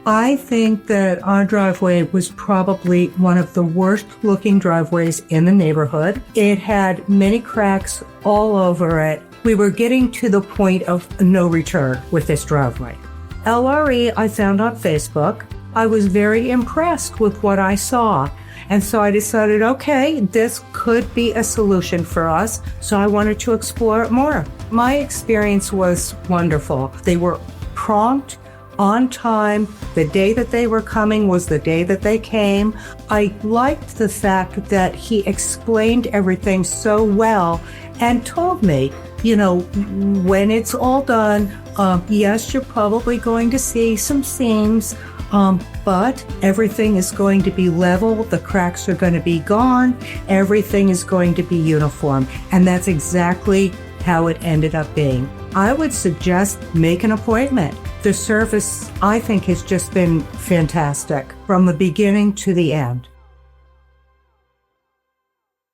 I think that our driveway was probably one of the worst looking driveways in the neighborhood. It had many cracks all over it. We were getting to the point of no return with this driveway. LRE I found on Facebook. I was very impressed with what I saw. And so I decided, okay, this could be a solution for us. So I wanted to explore it more. My experience was wonderful. They were prompt, on time. The day that they were coming was the day that they came. I liked the fact that he explained everything so well and told me, when it's all done, yes, you're probably going to see some seams, but everything is going to be level. The cracks are going to be gone. Everything is going to be uniform. And that's exactly how it ended up being. I would suggest make an appointment. The service, I think, has just been fantastic from the beginning to the end.